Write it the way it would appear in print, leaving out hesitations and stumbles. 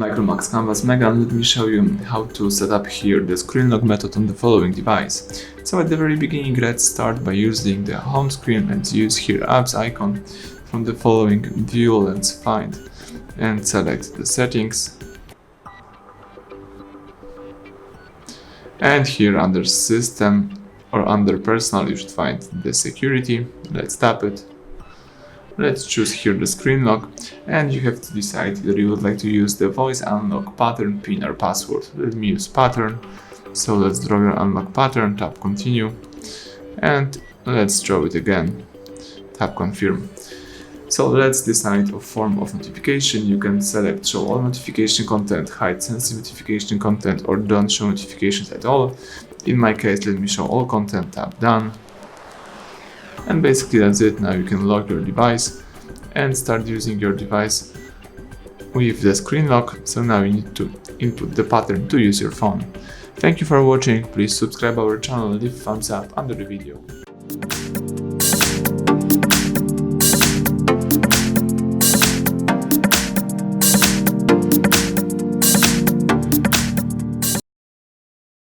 MICROMAX Canvas Mega, and let me show you how to set up here the screen lock method on the following device. So at the very beginning, let's start by using the home screen and use here apps icon. From the following view, let's find and select the settings, and here under system or under personal you should find the security. Let's tap it. Let's choose here the screen lock, and you have to decide whether you would like to use the voice unlock, pattern, pin or password. Let me use pattern. So let's draw your unlock pattern, tap continue, and let's draw it again, tap confirm. So let's decide a form of notification. You can select show all notification content, hide sensitive notification content, or don't show notifications at all. In my case, let me show all content, tap done. And basically that's it. Now you can lock your device and start using your device with the screen lock. So now you need to input the pattern to use your phone. Thank you for watching. Please subscribe our channel, leave a thumbs up under the video.